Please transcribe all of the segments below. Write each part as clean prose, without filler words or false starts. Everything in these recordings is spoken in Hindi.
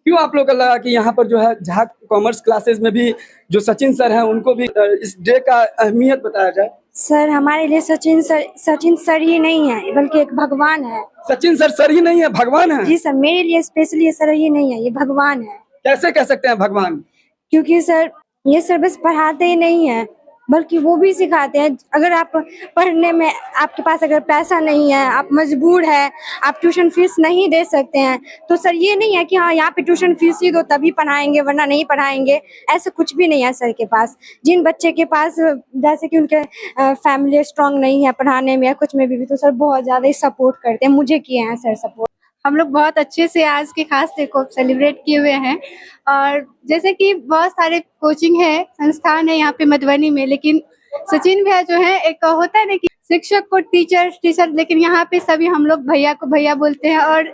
क्यों आप लोग को लगा कि यहाँ पर जो है झा कॉमर्स क्लासेस में भी जो सचिन सर हैं उनको भी इस डे का अहमियत बताया जाए? सर हमारे लिए सचिन सर ही नहीं है बल्कि एक भगवान है। सचिन सर ही नहीं है, भगवान है? जी सर, मेरे लिए स्पेशली सर ही नहीं है, ये भगवान है। कैसे कह सकते हैं भगवान? क्योंकि सर ये सर बस पढ़ाते ही नहीं है बल्कि वो भी सिखाते हैं। अगर आप पढ़ने में आपके पास अगर पैसा नहीं है, आप मजबूर है, आप ट्यूशन फीस नहीं दे सकते हैं, तो सर ये नहीं है कि हाँ यहाँ पे ट्यूशन फीस ही दो तभी पढ़ाएंगे वरना नहीं पढ़ाएंगे, ऐसा कुछ भी नहीं है सर के पास। जिन बच्चे के पास जैसे कि उनके फैमिली स्ट्रांग नहीं है पढ़ाने में या कुछ में भी तो सर बहुत ज़्यादा ही सपोर्ट करते हैं। मुझे किए हैं सर सपोर्ट। हम लोग बहुत अच्छे से आज के खास डे को सेलिब्रेट किए हुए हैं। और जैसे कि बहुत सारे कोचिंग है, संस्थान है यहाँ पे मधुबनी में, लेकिन सचिन भैया जो है, एक होता है ना कि शिक्षक को टीचर, लेकिन यहाँ पे सभी हम लोग भैया को भैया बोलते हैं और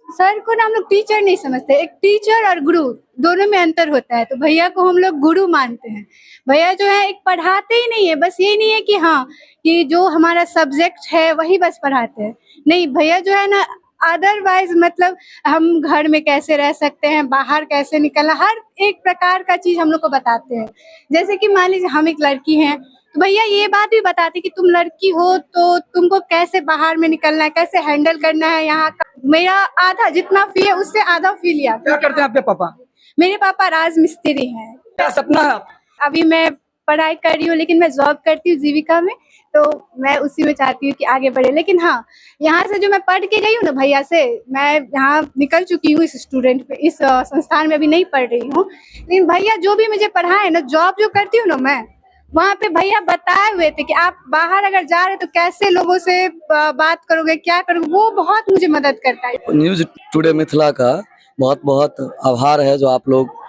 सर को ना हम लोग टीचर नहीं समझते। एक टीचर और गुरु दोनों में अंतर होता है, तो भैया को हम लोग गुरु मानते हैं। भैया जो है एक पढ़ाते ही नहीं है, बस ये नहीं है कि हाँ कि जो हमारा सब्जेक्ट है वही बस पढ़ाते हैं, नहीं। भैया जो है ना अदरवाइज मतलब हम घर में कैसे रह सकते हैं, बाहर कैसे निकलना, हर एक प्रकार का चीज हम लोग को बताते हैं। जैसे कि मान लीजिए हम एक लड़की हैं तो भैया ये बात भी बताते कि तुम लड़की हो तो तुमको कैसे बाहर में निकलना है, कैसे हैंडल करना है। यहाँ का मेरा आधा जितना फी है उससे आधा फी लिया। क्या करते हैं आपके पापा? मेरे पापा राज मिस्त्री हैं। क्या सपना है? अभी मैं पढ़ाई कर रही हूँ लेकिन मैं जॉब करती हूँ जीविका में, तो मैं उसी में चाहती हूँ कि आगे बढ़े। लेकिन हाँ, यहाँ से जो मैं पढ़ के गई हूँ ना भैया से, मैं यहाँ निकल चुकी हूँ इस संस्थान में अभी नहीं पढ़ रही हूँ, लेकिन भैया जो भी मुझे पढ़ाए ना, जॉब जो करती हूँ ना मैं, वहाँ पे भैया बताए हुए थे कि आप बाहर अगर जा रहे तो कैसे लोगों से बात करोगे, क्या करोगे, वो बहुत मुझे मदद करता है। न्यूज टुडे मिथिला का बहुत बहुत आभार है जो आप लोग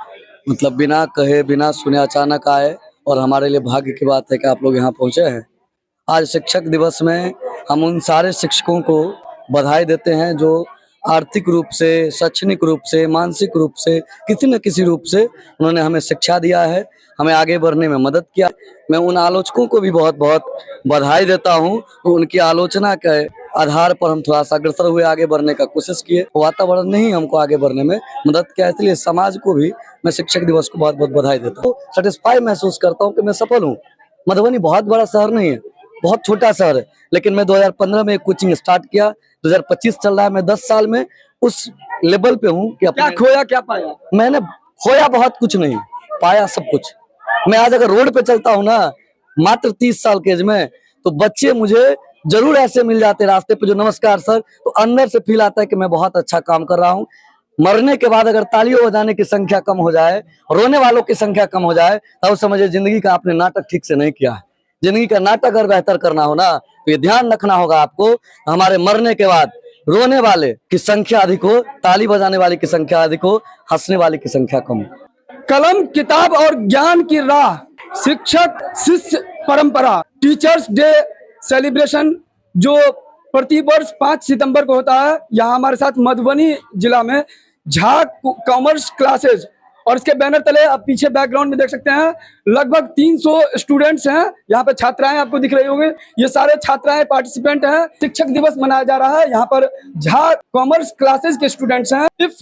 मतलब बिना कहे बिना सुने अचानक आए, और हमारे लिए भाग्य की बात है कि आप लोग यहाँ पहुँचे हैं। आज शिक्षक दिवस में हम उन सारे शिक्षकों को बधाई देते हैं जो आर्थिक रूप से, शैक्षणिक रूप से, मानसिक रूप से, किसी न किसी रूप से उन्होंने हमें शिक्षा दिया है, हमें आगे बढ़ने में मदद किया। मैं उन आलोचकों को भी बहुत बहुत बधाई देता हूं, तो उनकी आलोचना के आधार पर हम थोड़ा सा अग्रसर हुए, आगे बढ़ने का कोशिश किए। वातावरण ने ही हमको आगे बढ़ने में मदद किया, इसलिए समाज को भी मैं शिक्षक दिवस को बहुत बहुत बधाई देता हूँ। सेटिस्फाई महसूस करता हूँ कि मैं सफल हूँ। मधुबनी बहुत बड़ा शहर नहीं है, बहुत छोटा शहर है, लेकिन मैं 2015 में एक कोचिंग स्टार्ट किया, 2025 चल रहा है, मैं 10 साल में उस लेवल पे हूँ कि क्या खोया क्या पाया? मैंने खोया बहुत कुछ नहीं, पाया सब कुछ। मैं आज अगर रोड पे चलता हूँ ना, मात्र 30 साल के एज में, तो बच्चे मुझे जरूर ऐसे मिल जाते रास्ते पे जो नमस्कार सर, तो अंदर से फील आता है कि मैं बहुत अच्छा काम कर रहा हूँ। मरने के बाद अगर तालियों बजाने की संख्या कम हो जाए, रोने वालों की संख्या कम हो जाए, तब समझिए जिंदगी का आपने नाटक ठीक से नहीं किया है। जिंदगी का नाटक अगर बेहतर करना हो ना, तो ये ध्यान रखना होगा आपको, हमारे मरने के बाद रोने वाले की संख्या अधिक हो, ताली बजाने वाले की संख्या अधिक हो, हंसने वाले की संख्या कम हो। कलम, किताब और ज्ञान की राह, शिक्षक शिष्य परंपरा, टीचर्स डे सेलिब्रेशन जो प्रति वर्ष 5 सितंबर को होता है। यहाँ हमारे साथ मधुबनी जिला में झा कॉमर्स क्लासेज, और इसके बैनर तले आप पीछे बैकग्राउंड में देख सकते हैं लगभग 300 स्टूडेंट्स हैं। यहाँ पे छात्राएं आपको दिख रही होंगी, ये सारे छात्राएं पार्टिसिपेंट हैं। शिक्षक दिवस मनाया जा रहा है। यहाँ पर झा कॉमर्स क्लासेज के स्टूडेंट्स हैं। If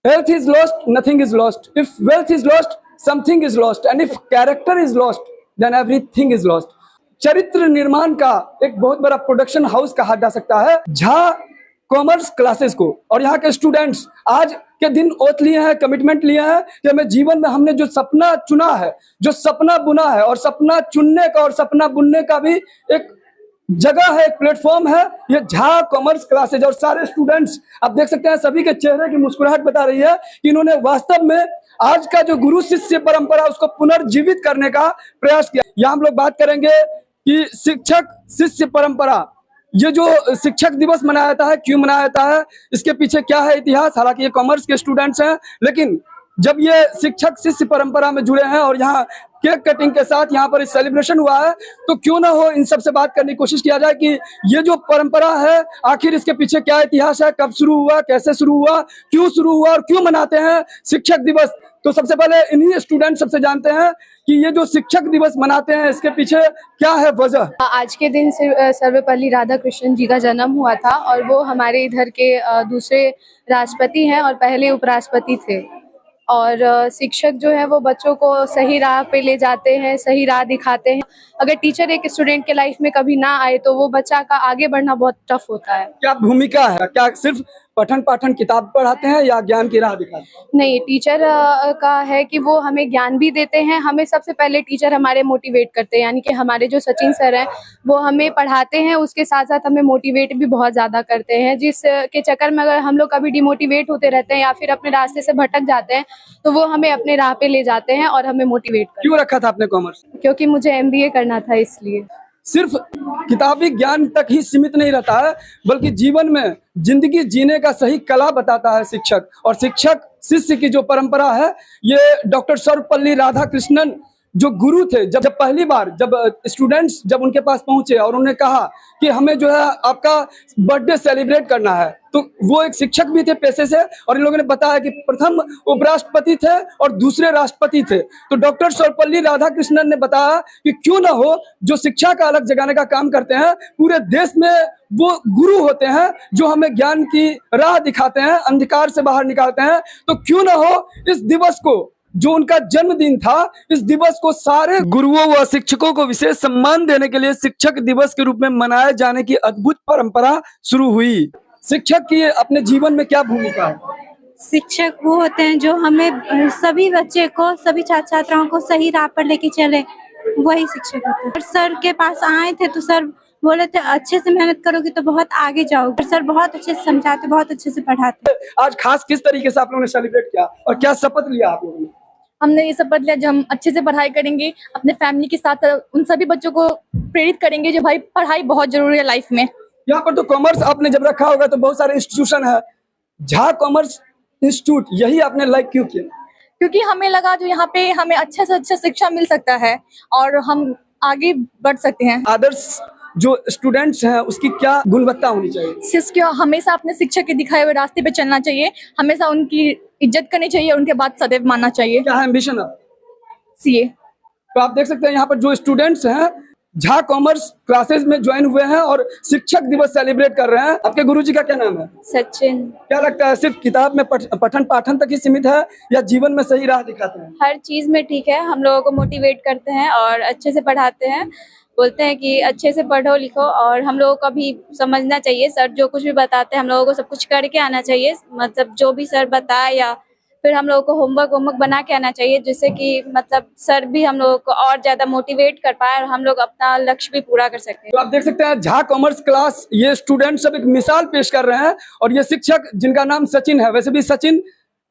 health is lost, nothing is lost. If wealth is lost, something is lost. And if character is lost, then everything is lost. चरित्र निर्माण का एक बहुत बड़ा प्रोडक्शन हाउस कहा जा सकता है झा कॉमर्स क्लासेस को। और यहाँ के स्टूडेंट्स आज के दिन ओथ लिए हैं, कमिटमेंट लिए हैं कि हमें जीवन में हमने जो सपना चुना है, जो सपना बुना है, और सपना चुनने का और सपना बुनने का भी एक जगह है, एक प्लेटफॉर्म है, ये झा कॉमर्स क्लासेज। और सारे स्टूडेंट्स आप देख सकते हैं, सभी के चेहरे की मुस्कुराहट बता रही है कि इन्होंने वास्तव में आज का जो गुरु शिष्य परंपरा उसको पुनर्जीवित करने का प्रयास किया। यहाँ हम लोग बात करेंगे कि शिक्षक शिष्य परंपरा, ये जो शिक्षक दिवस मनाया जाता है, क्यों मनाया जाता है, इसके पीछे क्या है इतिहास। हालांकि ये कॉमर्स के स्टूडेंट्स हैं, लेकिन जब ये शिक्षक शिष्य परंपरा में जुड़े हैं और यहाँ केक कटिंग के साथ यहाँ पर सेलिब्रेशन हुआ है, तो क्यों ना हो इन सब से बात करने की कोशिश किया जाए कि ये जो परंपरा है आखिर इसके पीछे क्या इतिहास है, कब शुरू हुआ, कैसे शुरू हुआ, क्यों शुरू हुआ और क्यों मनाते हैं शिक्षक दिवस। तो सबसे पहले इन्हीं स्टूडेंट सबसे जानते हैं कि ये जो शिक्षक दिवस मनाते हैं इसके पीछे क्या है वजह। आज के दिन सर्वपल्ली राधाकृष्णन जी का जन्म हुआ था और वो हमारे इधर के दूसरे राष्ट्रपति हैं और पहले उपराष्ट्रपति थे। और शिक्षक जो है वो बच्चों को सही राह पे ले जाते हैं, सही राह दिखाते हैं। अगर टीचर एक स्टूडेंट के लाइफ में कभी ना आए तो वो बच्चा का आगे बढ़ना बहुत टफ होता है। क्या भूमिका है, क्या सिर्फ पठन पाठन किताब पढ़ाते हैं या ज्ञान की राह दिखाते हैं? नहीं, टीचर का है कि वो हमें ज्ञान भी देते हैं। हमें सबसे पहले टीचर हमारे मोटिवेट करते हैं, यानी कि हमारे जो सचिन सर हैं वो हमें पढ़ाते हैं, उसके साथ साथ हमें मोटिवेट भी बहुत ज़्यादा करते हैं, जिस के चक्कर में अगर हम लोग कभी डिमोटिवेट होते रहते हैं या फिर अपने रास्ते से भटक जाते हैं तो वो हमें अपने राह पे ले जाते हैं और हमें मोटिवेट करते क्यों रखा था आपने कॉमर्स? हैं। क्योंकि मुझे MBA करना था इसलिए। सिर्फ किताबी ज्ञान तक ही सीमित नहीं रहता है, बल्कि जीवन में जिंदगी जीने का सही कला बताता है शिक्षक। और शिक्षक शिष्य की जो परंपरा है, ये डॉक्टर सर्वपल्ली राधाकृष्णन जो गुरु थे, जब पहली बार जब स्टूडेंट्स जब उनके पास पहुंचे और उन्होंने कहा कि हमें जो है आपका बर्थडे सेलिब्रेट करना है, तो वो एक शिक्षक भी थे पेशे से, और इन लोगों ने बताया कि प्रथम उपराष्ट्रपति थे और दूसरे राष्ट्रपति थे। तो डॉक्टर सर्वपल्ली राधाकृष्णन ने बताया कि क्यों ना हो, जो शिक्षा का अलग जगाने का काम करते हैं, पूरे देश में वो गुरु होते हैं जो हमें ज्ञान की राह दिखाते हैं, अंधकार से बाहर निकालते हैं। तो क्यों ना हो इस दिवस को, जो उनका जन्मदिन था, इस दिवस को सारे गुरुओं व शिक्षकों को विशेष सम्मान देने के लिए शिक्षक दिवस के रूप में मनाए जाने की अद्भुत परंपरा शुरू हुई। शिक्षक की अपने जीवन में क्या भूमिका है? शिक्षक वो होते हैं जो हमें सभी बच्चे को, सभी छात्र छात्राओं को सही राह पर लेके चले, वही शिक्षक होते हैं। और सर के पास आए थे तो सर बोले थे अच्छे से मेहनत करोगे तो बहुत आगे जाओगे। सर बहुत अच्छे से समझाते, बहुत अच्छे से पढ़ाते। आज खास किस तरीके से आप लोगों ने सेलिब्रेट किया और क्या शपथ लिया आप लोगों ने? हमने ये शपथ लिया जो हम अच्छे से पढ़ाई करेंगे, अपने फैमिली के साथ उन सभी बच्चों को प्रेरित करेंगे जो भाई पढ़ाई बहुत जरूरी है लाइफ में। यहाँ पर तो कॉमर्स आपने जब रखा होगा तो बहुत सारे इंस्टीट्यूशन है, झा कॉमर्स इंस्टीट्यूट, यही आपने लाइक क्यों किया? क्योंकि हमें लगा जो यहाँ पे हमें अच्छा से अच्छा शिक्षा मिल सकता है और हम आगे बढ़ सकते हैं। आदर्श जो स्टूडेंट्स हैं उसकी क्या गुणवत्ता होनी चाहिए? शिष्य हमेशा अपने शिक्षक के दिखाए हुए रास्ते पे चलना चाहिए, हमेशा उनकी इज्जत करनी चाहिए, उनके बात सदैव मानना चाहिए। क्या है एम्बिशन अब? CA। तो आप देख सकते हैं यहाँ पर जो स्टूडेंट्स हैं झा कॉमर्स क्लासेस में ज्वाइन हुए हैं और शिक्षक दिवस सेलिब्रेट कर रहे हैं। आपके गुरुजी का क्या नाम है? सचिन। क्या लगता है सिर्फ किताब में पठन पाठन तक ही सीमित है या जीवन में सही राह दिखाते हैं? हर चीज में ठीक है, हम लोगों को मोटिवेट करते हैं और अच्छे से पढ़ाते हैं, बोलते हैं कि अच्छे से पढ़ो लिखो, और हम लोगों को भी समझना चाहिए। सर जो कुछ भी बताते हैं हम लोगों को सब कुछ करके आना चाहिए, मतलब जो भी सर बताए या फिर हम लोगों को होमवर्क बना के आना चाहिए, जिससे कि मतलब सर भी हम लोगों को और ज्यादा मोटिवेट कर पाए और हम लोग अपना लक्ष्य भी पूरा कर सकते हैं। तो आप देख सकते हैं झा कॉमर्स क्लास, ये स्टूडेंट सब एक मिसाल पेश कर रहे हैं और ये शिक्षक जिनका नाम सचिन है, वैसे भी सचिन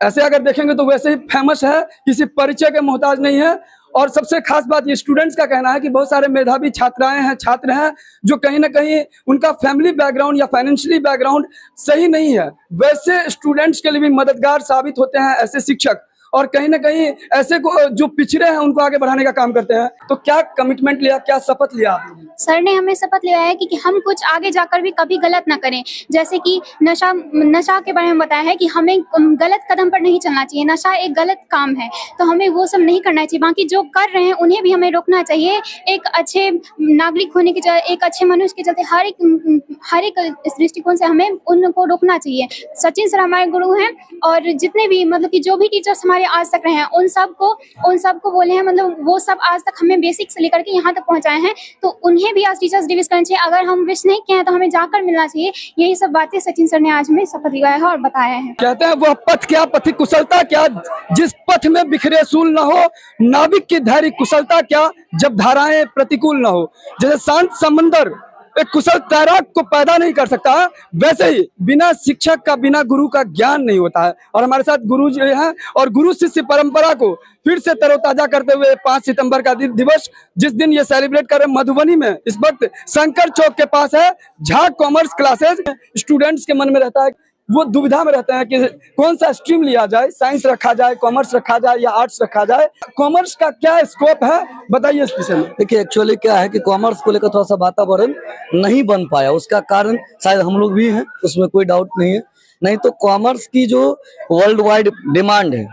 ऐसे अगर देखेंगे तो वैसे ही फेमस है, किसी परिचय के मोहताज नहीं है। और सबसे खास बात ये स्टूडेंट्स का कहना है कि बहुत सारे मेधावी छात्राएं हैं, छात्र हैं जो कहीं ना कहीं उनका फैमिली बैकग्राउंड या फाइनेंशियली बैकग्राउंड सही नहीं है, वैसे स्टूडेंट्स के लिए भी मददगार साबित होते हैं ऐसे शिक्षक, और कहीं ना कहीं ऐसे को जो पिछड़े हैं उनको आगे बढ़ाने का काम करते हैं। तो क्या कमिटमेंट लिया, क्या शपथ लिया आपने? सर ने हमें शपथ लिया है कि हम कुछ आगे जाकर भी कभी गलत ना करें, जैसे कि नशा के बारे में बताया है कि हमें गलत कदम पर नहीं चलना चाहिए। नशा एक गलत काम है तो हमें वो सब नहीं करना चाहिए, बाकी जो कर रहे हैं उन्हें भी हमें रोकना चाहिए। एक अच्छे नागरिक होने के, एक अच्छे मनुष्य के चलते हर एक दृष्टिकोण से हमें उनको रोकना चाहिए। सचिन सर हमारे गुरु हैं और जितने भी मतलब कि जो भी टीचर्स हमारे आज तक रहे हैं उन सबको बोले हैं, मतलब वो सब आज तक हमें बेसिक से लेकर के यहाँ तक पहुँचाए हैं, तो उन्हें भी आज टीचर्स डे विश करना चाहिए। अगर हम विश नहीं किए हैं तो हमें जाकर मिलना चाहिए। यही सब बातें सचिन सर ने आज हमें शपथ दिलाया है और बताया है। कहते हैं वह पथ क्या, पथिक कुशलता क्या, जिस पथ में बिखरे सूल न हो, नाविक की धैर्य कुशलता क्या, जब धाराएं प्रतिकूल न हो। जैसे शांत समंदर एक कुशल तैराक को पैदा नहीं कर सकता, वैसे ही बिना शिक्षक का, बिना गुरु का ज्ञान नहीं होता है। और हमारे साथ गुरु जी हैं और गुरु शिष्य परंपरा को फिर से तरोताजा करते हुए 5 सितंबर का दिवस जिस दिन ये सेलिब्रेट कर रहे हैं मधुबनी में, इस वक्त शंकर चौक के पास है झा कॉमर्स क्लासेस। स्टूडेंट्स के मन में रहता है, वो दुविधा में रहते हैं कि कौन सा स्ट्रीम लिया जाए, साइंस रखा जाए, कॉमर्स रखा जाए या आर्ट्स रखा जाए। कॉमर्स का क्या स्कोप है, बताइए इस विषय में। देखिए एक्चुअली क्या है कि कॉमर्स को लेकर थोड़ा सा वातावरण नहीं बन पाया, उसका कारण शायद हम लोग भी हैं, उसमें कोई डाउट नहीं है। नहीं तो कॉमर्स की जो वर्ल्ड वाइड डिमांड है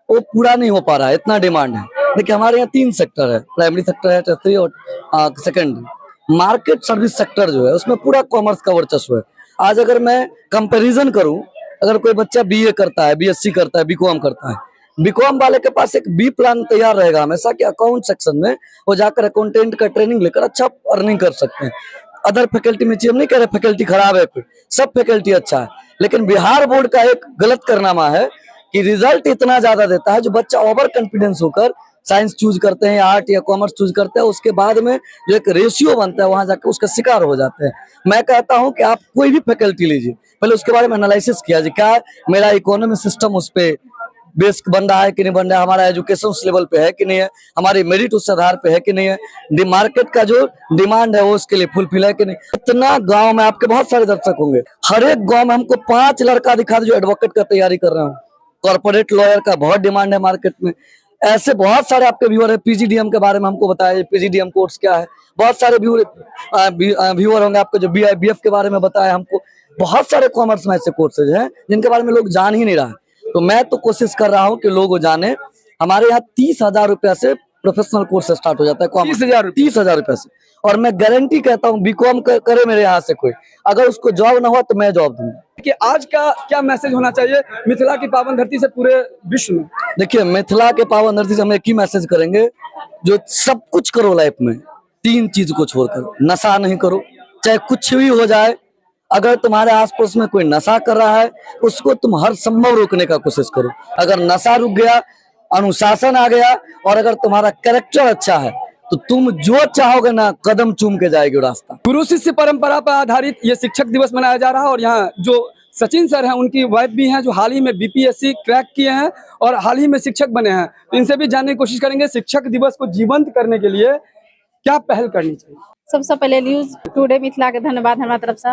वो पूरा नहीं हो पा रहा है, इतना डिमांड है। देखिए हमारे यहाँ 3 सेक्टर है, प्राइमरी सेक्टर है, टर्शरी और सेकेंडरी। मार्केट सर्विस सेक्टर जो है उसमें पूरा कॉमर्स का वर्चस्व है। आज अगर मैं कंपैरिजन करूं, अगर कोई बच्चा BA करता है, BSc करता है, BCom करता है, बीकॉम वाले के पास एक बी प्लान तैयार रहेगा हमेशा कि अकाउंट सेक्शन में वो जाकर अकाउंटेंट का ट्रेनिंग लेकर अच्छा अर्निंग कर सकते हैं। अदर फैकल्टी में हम नहीं कह रहे फैकल्टी खराब है, कोई सब फैकल्टी अच्छा है, लेकिन बिहार बोर्ड का एक गलत कारनामा है कि रिजल्ट इतना ज्यादा देता है जो बच्चा ओवर कॉन्फिडेंस होकर साइंस चूज करते हैं, आर्ट या कॉमर्स चूज करते हैं, उसके बाद में जो एक रेशियो बनता है वहां जाकर उसका शिकार हो जाते हैं। मैं कहता हूं कि आप कोई भी फैकल्टी लीजिए, पहले उसके बारे में एनालिसिस किया जाए, क्या मेरा इकोनॉमी सिस्टम उस पे बेस बन रहा है कि नहीं बन रहा है, हमारा एजुकेशन उस लेवल पे है कि नहीं है, हमारी मेरिट उस आधार पे है कि नहीं है, मार्केट का जो डिमांड है वो उसके लिए फुलफिल है कि नहीं। इतना गांव में आपके बहुत सारे दर्शक होंगे, हर एक गांव में हमको 5 लड़का दिखा दे जो एडवोकेट का तैयारी कर रहे हो, कॉर्पोरेट लॉयर का बहुत डिमांड है मार्केट में। ऐसे बहुत सारे आपके व्यूअर है। पीजीडीएम के बारे में हमको बताया, पीजीडीएम कोर्स क्या है, बहुत सारे व्यूअर होंगे आपको जो बीआईबीएफ के बारे में बताया हमको। बहुत सारे कॉमर्स में ऐसे कोर्सेज हैं जिनके बारे में लोग जान ही नहीं रहा है। तो मैं तो कोशिश कर रहा हूँ कि लोग जाने। हमारे यहाँ 30,000 रुपया से प्रोफेशनल कोर्स स्टार्ट हो जाता है, 30,000 रुपया से। और मैं गारंटी कहता हूँ बीकॉम करे मेरे यहाँ से कोई, अगर उसको जॉब ना हो तो मैं जॉब दूंगा। कि आज का क्या मैसेज होना चाहिए मिथिला की पावन धरती से पूरे विश्व में? देखिए, मिथिला के पावन धरती से हम एक ही मैसेज करेंगे, जो सब कुछ करो लाइफ में, 3 चीज को छोड़कर, नशा नहीं करो, चाहे कुछ भी हो जाए। अगर तुम्हारे आसपास में कोई नशा कर रहा है उसको तुम हर संभव रोकने का कोशिश करो। अगर नशा रुक गया, अनुशासन आ गया, और अगर तुम्हारा कैरेक्टर अच्छा है तो तुम जो चाहोगे ना कदम चूम के जाएगी रास्ता। गुरु शिष्य परंपरा पर आधारित ये शिक्षक दिवस मनाया जा रहा है और यहाँ जो सचिन सर हैं उनकी वाइफ भी हैं जो हाल ही में बीपीएससी क्रैक किए हैं और हाल ही में शिक्षक बने हैं। तो इनसे भी जानने की कोशिश करेंगे शिक्षक दिवस को जीवंत करने के लिए क्या पहल करनी चाहिए। सबसे पहले न्यूज टुडे मिथिला के धन्यवाद हमारा तरफ से।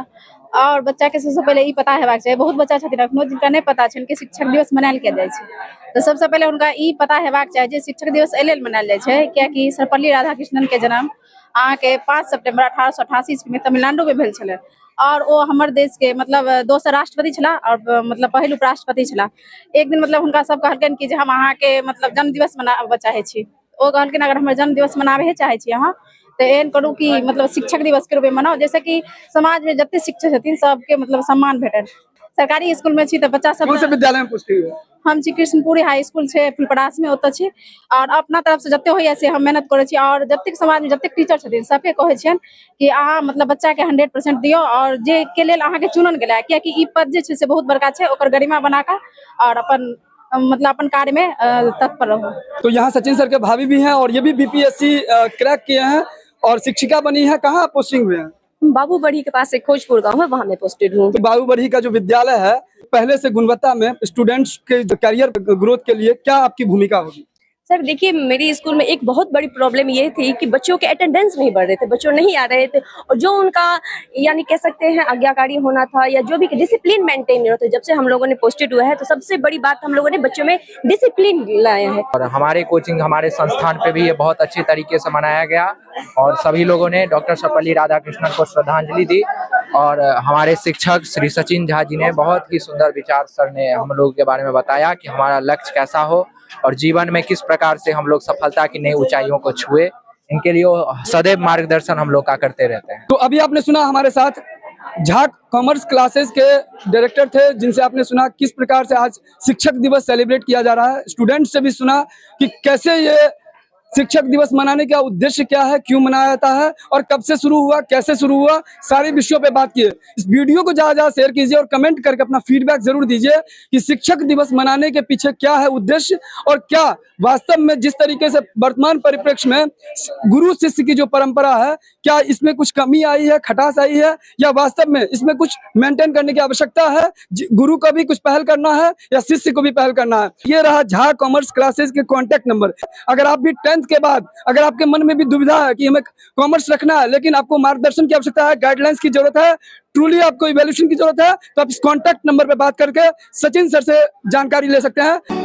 और बच्चा के सबसे पहले ई पता हेबाक चाहिए, बहुत बच्चा छथिन अखनो जिनका नहीं पता छै कि शिक्षक दिवस मनायल किया जाय छै। तो सबसे पहले उनका ई पता हेबाक चाहिए जे शिक्षक दिवस एहि लेल मनायल जाय छै कियाकि सर्वपल्ली राधाकृष्णन के जन्म अहाँ के 5 सितंबर 1888 ईस्वी में तमिलनाडु में भेल छलै और वो हमर देश के मतलब दोसर राष्ट्रपति छला और मतलब पहिल उपराष्ट्रपति छला। एक दिन मतलब हुनका सब कहलकन कि जे हम अहाँ के मतलब जन्म दिवस मनाबय चाहे छी। ओ कहलकन अगर हमर जन्म दिवस मनाबे चाहे छी अहाँ तो एहन करू कि मतलब शिक्षक दिवस के रूप में मनाओ, जैसे कि समाज में जते शिक्षक छथिन सबके मतलब सम्मान भेटन। सरकारी स्कूल में छी तो बच्चा सब कौन से विद्यालय में पुष्टि हुई? हम छी कृष्णपुरी हाई स्कूल छै फुलपरास में, ओतऽ छी और अपना तरफ से जते होइए से हम मेहनत करै छी और जतेक समाज में जतेक टीचर छथिन सबके कहै छियन कि अहाँ मतलब बच्चा के 100% दियो और जे के लेल अहाँ के चुनल गेला कियाकि ई पद जे छै से बहुत बड़का छै, ओकर गरिमा बनाकर और अपन मतलब अपन कार्य में तत्पर रहो। तो यहाँ सचिन सर के भाभी भी हैं और ये भी बीपीएससी क्रैक किए हैं और शिक्षिका बनी है। कहाँ पोस्टिंग हुए हैं? बाबू बढ़ी के पास एक खोजपुर गांव है, वहां मैं पोस्टेड हूँ। तो बाबू बढ़ी का जो विद्यालय है पहले से गुणवत्ता में स्टूडेंट्स के करियर ग्रोथ के लिए क्या आपकी भूमिका होगी? सर देखिए, मेरी स्कूल में एक बहुत बड़ी प्रॉब्लम ये थी कि बच्चों के अटेंडेंस नहीं बढ़ रहे थे, बच्चों नहीं आ रहे थे और जो उनका यानी कह सकते हैं आज्ञाकारी होना था या जो भी डिसिप्लिन मेंटेन नहीं होता। जब से हम लोगों ने पोस्टेड हुआ है तो सबसे बड़ी बात हम लोगों ने बच्चों में डिसिप्लिन लाया है। और हमारे कोचिंग हमारे संस्थान पे भी ये बहुत अच्छी तरीके से मनाया गया और सभी लोगों ने डॉक्टर सर्वपल्ली राधाकृष्णन को श्रद्धांजलि दी और हमारे शिक्षक श्री सचिन झा जी ने बहुत ही सुंदर विचार सर ने हम लोगों के बारे में बताया कि हमारा लक्ष्य कैसा हो और जीवन में किस प्रकार से हम लोग सफलता की नई ऊंचाइयों को छुए, इनके लिए सदैव मार्गदर्शन हम लोग का करते रहते हैं। तो अभी आपने सुना हमारे साथ झा कॉमर्स क्लासेस के डायरेक्टर थे जिनसे आपने सुना किस प्रकार से आज शिक्षक दिवस सेलिब्रेट किया जा रहा है। स्टूडेंट से भी सुना कि कैसे ये शिक्षक दिवस मनाने का उद्देश्य क्या है, क्यों मनाया जाता है और कब से शुरू हुआ, कैसे शुरू हुआ, सारे विषयों पे बात किए। इस वीडियो को ज्यादा शेयर कीजिए और कमेंट करके अपना फीडबैक जरूर दीजिए कि शिक्षक दिवस मनाने के पीछे क्या है उद्देश्य और क्या वास्तव में जिस तरीके से वर्तमान परिप्रेक्ष्य में गुरु शिष्य की जो परंपरा है क्या इसमें कुछ कमी आई है, खटास आई है या वास्तव में इसमें कुछ मेंटेन करने की आवश्यकता है, गुरु को भी कुछ पहल करना है या शिष्य को भी पहल करना है। ये रहा झा कॉमर्स क्लासेस के कॉन्टैक्ट नंबर। अगर आप भी 10th के बाद अगर आपके मन में भी दुविधा है कि हमें कॉमर्स रखना है लेकिन आपको मार्गदर्शन की आवश्यकता है, गाइडलाइंस की जरूरत है, ट्रूली आपको इवैल्यूएशन की जरूरत है, तो आप इस कॉन्टैक्ट नंबर पर बात करके सचिन सर से जानकारी ले सकते हैं।